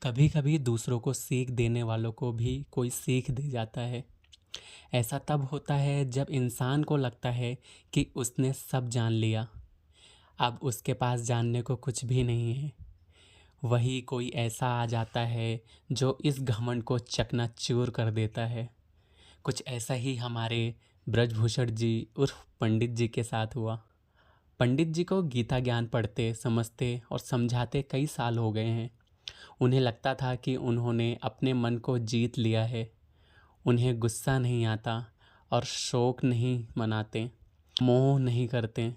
कभी कभी दूसरों को सीख देने वालों को भी कोई सीख दे जाता है। ऐसा तब होता है जब इंसान को लगता है कि उसने सब जान लिया, अब उसके पास जानने को कुछ भी नहीं है। वही कोई ऐसा आ जाता है जो इस घमंड को चकनाचूर कर देता है। कुछ ऐसा ही हमारे ब्रजभूषण जी उर्फ पंडित जी के साथ हुआ। पंडित जी को गीता ज्ञान पढ़ते समझते और समझाते कई साल हो गए हैं। उन्हें लगता था कि उन्होंने अपने मन को जीत लिया है। उन्हें गुस्सा नहीं आता और शोक नहीं मनाते, मोह नहीं करते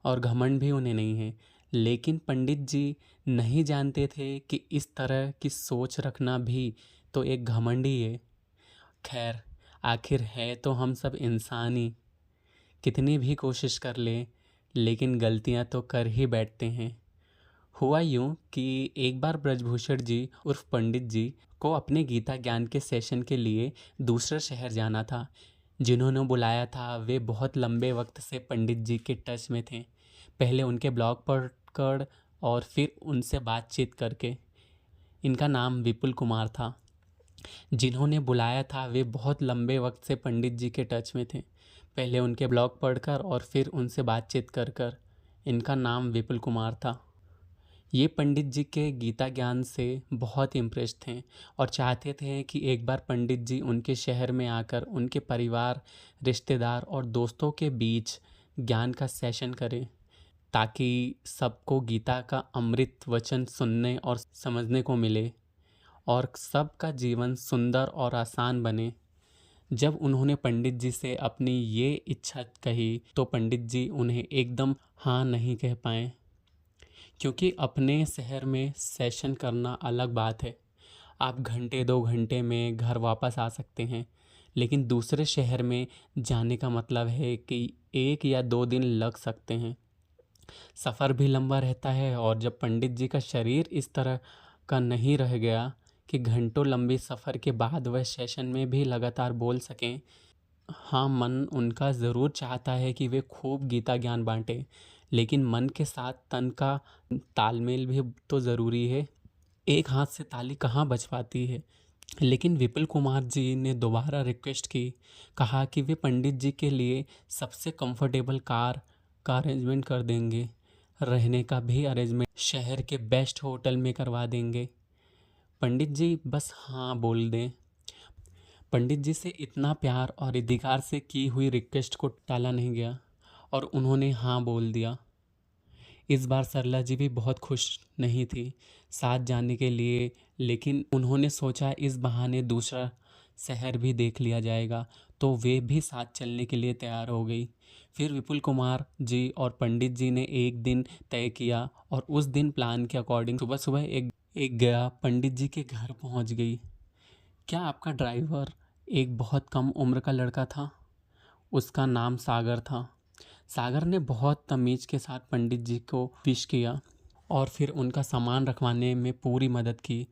और घमंड भी उन्हें नहीं है। लेकिन पंडित जी नहीं जानते थे कि इस तरह की सोच रखना भी तो एक घमंड ही है। खैर, आखिर है तो हम सब इंसान ही। कितनी भी कोशिश कर ले, लेकिन गलतियां तो कर ही बैठते हैं। हुआ यूं कि एक बार ब्रजभूषण जी उर्फ पंडित जी को अपने गीता ज्ञान के सेशन के लिए दूसरे शहर जाना था। जिन्होंने बुलाया था वे बहुत लंबे वक्त से पंडित जी के टच में थे, पहले उनके ब्लॉग पढ़कर और फिर उनसे बातचीत करके। इनका नाम विपुल कुमार था। जिन्होंने बुलाया था वे बहुत लंबे वक्त से पंडित जी के टच में थे, पहले उनके ब्लॉग पढ़कर और फिर उनसे बातचीत कर कर। इनका नाम विपुल कुमार था। ये पंडित जी के गीता ज्ञान से बहुत इम्प्रेस थे और चाहते थे कि एक बार पंडित जी उनके शहर में आकर उनके परिवार, रिश्तेदार और दोस्तों के बीच ज्ञान का सेशन करें, ताकि सबको गीता का अमृत वचन सुनने और समझने को मिले और सबका जीवन सुंदर और आसान बने। जब उन्होंने पंडित जी से अपनी ये इच्छा कही तो पंडित जी उन्हें एकदम हाँ नहीं कह पाए, क्योंकि अपने शहर में सेशन करना अलग बात है। आप घंटे 2 घंटे में घर वापस आ सकते हैं, लेकिन दूसरे शहर में जाने का मतलब है कि 1 या 2 दिन लग सकते हैं। सफ़र भी लंबा रहता है और जब पंडित जी का शरीर इस तरह का नहीं रह गया कि घंटों लंबी सफ़र के बाद वह सेशन में भी लगातार बोल सकें। हाँ, मन उनका ज़रूर चाहता है कि वे खूब गीता ज्ञान बांटें, लेकिन मन के साथ तन का तालमेल भी तो ज़रूरी है। एक हाथ से ताली कहाँ बज पाती है। लेकिन विपुल कुमार जी ने दोबारा रिक्वेस्ट की, कहा कि वे पंडित जी के लिए सबसे कंफर्टेबल कार का अरेंजमेंट कर देंगे, रहने का भी अरेंजमेंट शहर के बेस्ट होटल में करवा देंगे। पंडित जी बस हाँ बोल दें। पंडित जी से इतना प्यार और अधिकार से की हुई रिक्वेस्ट को टाला नहीं गया और उन्होंने हाँ बोल दिया। इस बार सरला जी भी बहुत खुश नहीं थी साथ जाने के लिए, लेकिन उन्होंने सोचा इस बहाने दूसरा शहर भी देख लिया जाएगा, तो वे भी साथ चलने के लिए तैयार हो गई। फिर विपुल कुमार जी और पंडित जी ने एक दिन तय किया और उस दिन प्लान के अकॉर्डिंग सुबह सुबह एक गया पंडित जी के घर पहुंच गई। क्या आपका ड्राइवर एक बहुत कम उम्र का लड़का था। उसका नाम सागर था। सागर ने बहुत तमीज़ के साथ पंडित जी को विश किया और फिर उनका सामान रखवाने में पूरी मदद की।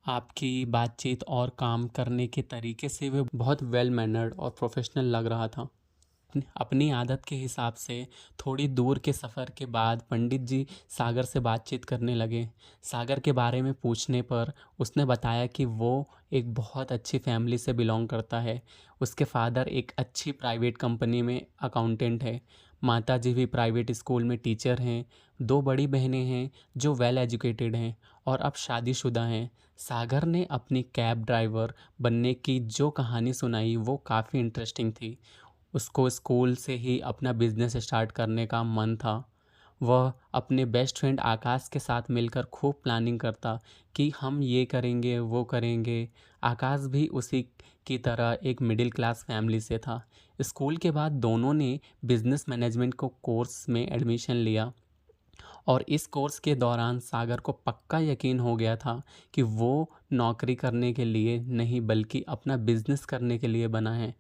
आपकी बातचीत और काम करने के तरीके से वे बहुत वेल मैनर्ड और प्रोफेशनल लग रहा था। अपनी आदत के हिसाब से थोड़ी दूर के सफ़र के बाद पंडित जी सागर से बातचीत करने लगे। सागर के बारे में पूछने पर उसने बताया कि वो एक बहुत अच्छी फैमिली से बिलोंग करता है। उसके फादर एक अच्छी प्राइवेट कंपनी में अकाउंटेंट है। माताजी भी प्राइवेट स्कूल में टीचर हैं। 2 बड़ी बहनें हैं जो वेल एजुकेटेड हैं और अब शादीशुदा हैं। सागर ने अपनी कैब ड्राइवर बनने की जो कहानी सुनाई वो काफ़ी इंटरेस्टिंग थी। उसको स्कूल से ही अपना बिजनेस स्टार्ट करने का मन था। वह अपने बेस्ट फ्रेंड आकाश के साथ मिलकर खूब प्लानिंग करता कि हम ये करेंगे वो करेंगे। आकाश भी उसी की तरह एक मिडिल क्लास फैमिली से था। स्कूल के बाद दोनों ने बिजनेस मैनेजमेंट को कोर्स में एडमिशन लिया और इस कोर्स के दौरान सागर को पक्का यकीन हो गया था कि वो नौकरी करने के लिए नहीं बल्कि अपना बिजनेस करने के लिए बना है।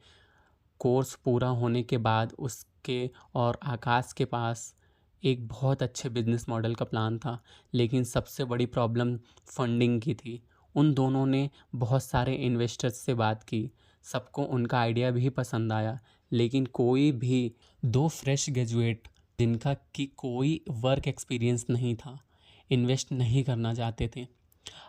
कोर्स पूरा होने के बाद उसके और आकाश के पास एक बहुत अच्छे बिजनेस मॉडल का प्लान था, लेकिन सबसे बड़ी प्रॉब्लम फंडिंग की थी। उन दोनों ने बहुत सारे इन्वेस्टर्स से बात की। सबको उनका आइडिया भी पसंद आया, लेकिन कोई भी, 2 फ्रेश ग्रेजुएट जिनका कि कोई वर्क एक्सपीरियंस नहीं था, इन्वेस्ट नहीं करना चाहते थे।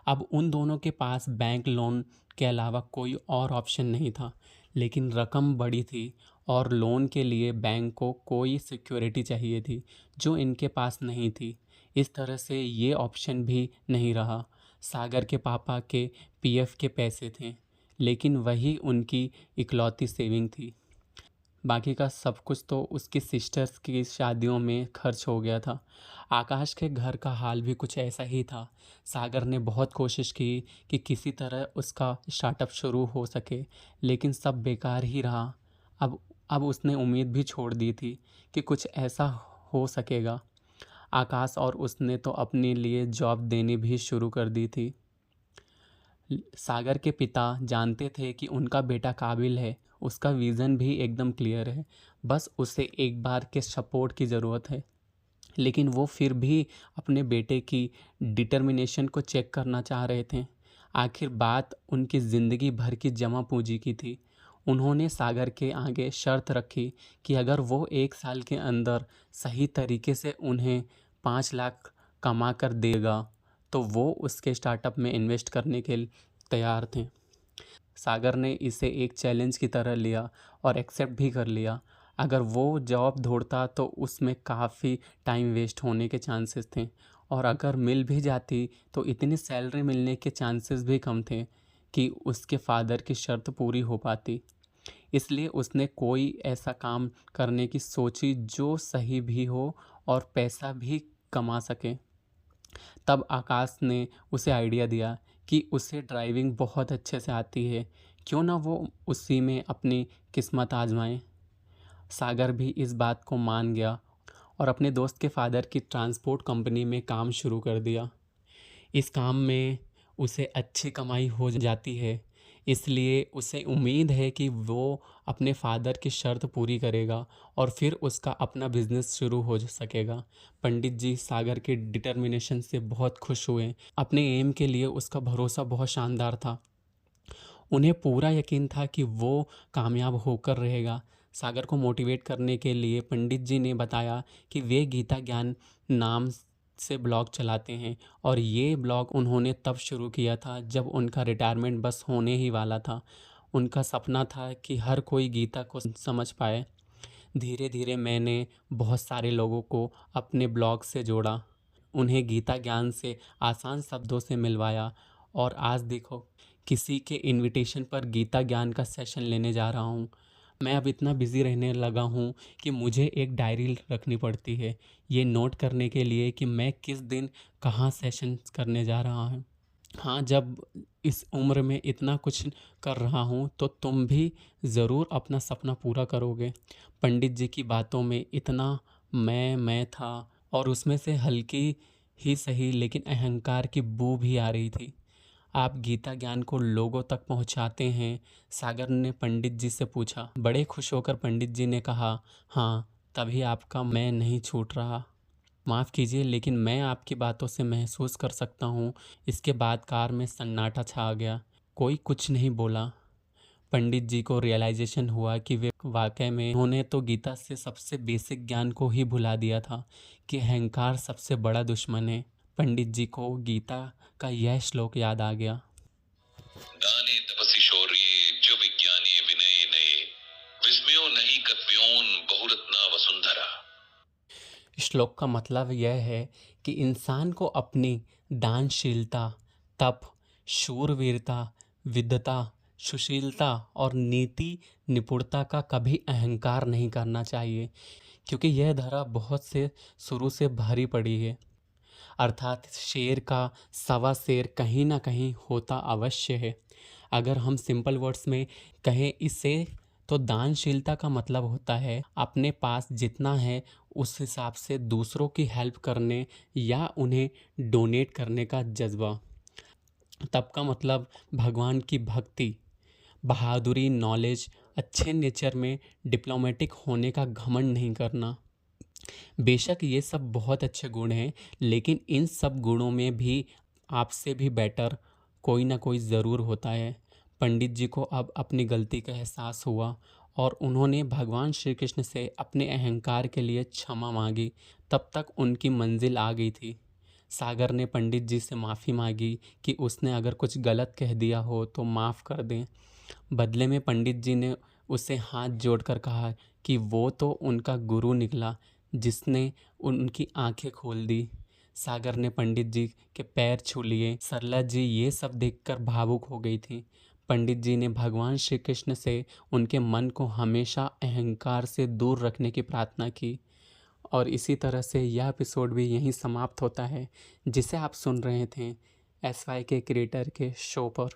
अब उन दोनों के पास बैंक लोन के अलावा कोई और ऑप्शन नहीं था, लेकिन रकम बड़ी थी और लोन के लिए बैंक को कोई सिक्योरिटी चाहिए थी जो इनके पास नहीं थी। इस तरह से ये ऑप्शन भी नहीं रहा। सागर के पापा के पीएफ के पैसे थे, लेकिन वही उनकी इकलौती सेविंग थी। बाकी का सब कुछ तो उसकी सिस्टर्स की शादियों में खर्च हो गया था। आकाश के घर का हाल भी कुछ ऐसा ही था। सागर ने बहुत कोशिश की कि किसी तरह उसका स्टार्टअप शुरू हो सके, लेकिन सब बेकार ही रहा। अब अब उसने उम्मीद भी छोड़ दी थी कि कुछ ऐसा हो सकेगा। आकाश और उसने तो अपने लिए जॉब देनी भी शुरू कर दी थी। सागर के पिता जानते थे कि उनका बेटा काबिल है, उसका विज़न भी एकदम क्लियर है, बस उसे एक बार के सपोर्ट की ज़रूरत है। लेकिन वो फिर भी अपने बेटे की डिटर्मिनेशन को चेक करना चाह रहे थे। आखिर बात उनकी ज़िंदगी भर की जमा पूंजी की थी। उन्होंने सागर के आगे शर्त रखी कि अगर वो 1 साल के अंदर सही तरीके से उन्हें 5 लाख कमा कर देगा तो वो उसके स्टार्टअप में इन्वेस्ट करने के तैयार थे। सागर ने इसे एक चैलेंज की तरह लिया और एक्सेप्ट भी कर लिया। अगर वो जॉब ढूंढता तो उसमें काफ़ी टाइम वेस्ट होने के चांसेस थे, और अगर मिल भी जाती तो इतनी सैलरी मिलने के चांसेस भी कम थे कि उसके फादर की शर्त पूरी हो पाती। इसलिए उसने कोई ऐसा काम करने की सोची जो सही भी हो और पैसा भी कमा सके। तब आकाश ने उसे आइडिया दिया कि उसे ड्राइविंग बहुत अच्छे से आती है, क्यों ना वो उसी में अपनी किस्मत आजमाए। सागर भी इस बात को मान गया और अपने दोस्त के फादर की ट्रांसपोर्ट कंपनी में काम शुरू कर दिया। इस काम में उसे अच्छी कमाई हो जाती है, इसलिए उसे उम्मीद है कि वो अपने फादर की शर्त पूरी करेगा और फिर उसका अपना बिजनेस शुरू हो सकेगा। पंडित जी सागर के डिटर्मिनेशन से बहुत खुश हुए। अपने एम के लिए उसका भरोसा बहुत शानदार था। उन्हें पूरा यकीन था कि वो कामयाब होकर रहेगा। सागर को मोटिवेट करने के लिए पंडित जी ने बताया कि वे गीता ज्ञान नाम से ब्लॉग चलाते हैं, और ये ब्लॉग उन्होंने तब शुरू किया था जब उनका रिटायरमेंट बस होने ही वाला था। उनका सपना था कि हर कोई गीता को समझ पाए। धीरे धीरे मैंने बहुत सारे लोगों को अपने ब्लॉग से जोड़ा, उन्हें गीता ज्ञान से आसान शब्दों से मिलवाया, और आज देखो किसी के इनविटेशन पर गीता ज्ञान का सेशन लेने जा रहा हूँ। मैं अब इतना बिज़ी रहने लगा हूँ कि मुझे एक डायरी रखनी पड़ती है, ये नोट करने के लिए कि मैं किस दिन कहाँ सेशन करने जा रहा हूँ। हाँ, जब इस उम्र में इतना कुछ कर रहा हूँ तो तुम भी ज़रूर अपना सपना पूरा करोगे। पंडित जी की बातों में इतना मैं था, और उसमें से हल्की ही सही लेकिन अहंकार की बू भी आ रही थी। आप गीता ज्ञान को लोगों तक पहुंचाते हैं? सागर ने पंडित जी से पूछा। बड़े खुश होकर पंडित जी ने कहा, हाँ, तभी आपका मैं नहीं छूट रहा। माफ़ कीजिए, लेकिन मैं आपकी बातों से महसूस कर सकता हूँ। इसके बाद कार में सन्नाटा छा गया। कोई कुछ नहीं बोला। पंडित जी को रियलाइजेशन हुआ कि वे वाकई में उन्होंने तो गीता से सबसे बेसिक ज्ञान को ही भुला दिया था कि अहंकार सबसे बड़ा दुश्मन है। पंडित जी को गीता का यह श्लोक याद आ गया। दाने तपसि शौर्ये च विज्ञाने विनये नये विस्मयो नहीं कत्व्योन बहुरत्ना वसुंधरा। श्लोक का मतलब यह है कि इंसान को अपनी दानशीलता, तप, शूरवीरता, विद्वता, सुशीलता और नीति निपुणता का कभी अहंकार नहीं करना चाहिए, क्योंकि यह धरा बहुत से शुरू से भरी पड़ी है। अर्थात शेर का सवा शेर कहीं ना कहीं होता अवश्य है। अगर हम सिंपल वर्ड्स में कहें इसे, तो दानशीलता का मतलब होता है अपने पास जितना है उस हिसाब से दूसरों की हेल्प करने या उन्हें डोनेट करने का जज्बा। तब का मतलब भगवान की भक्ति, बहादुरी, नॉलेज, अच्छे नेचर में डिप्लोमेटिक होने का घमंड नहीं करना। बेशक ये सब बहुत अच्छे गुण हैं, लेकिन इन सब गुणों में भी आपसे भी बेटर कोई ना कोई ज़रूर होता है। पंडित जी को अब अपनी गलती का एहसास हुआ और उन्होंने भगवान श्री कृष्ण से अपने अहंकार के लिए क्षमा मांगी। तब तक उनकी मंजिल आ गई थी। सागर ने पंडित जी से माफ़ी मांगी कि उसने अगर कुछ गलत कह दिया हो तो माफ़ कर दें। बदले में पंडित जी ने उसे हाथ जोड़कर कहा कि वो तो उनका गुरु निकला जिसने उनकी आंखें खोल दी। सागर ने पंडित जी के पैर छू लिए। सरला जी ये सब देखकर भावुक हो गई थी। पंडित जी ने भगवान श्री कृष्ण से उनके मन को हमेशा अहंकार से दूर रखने की प्रार्थना की। और इसी तरह से यह एपिसोड भी यहीं समाप्त होता है जिसे आप सुन रहे थे SY के क्रिएटर के शो पर।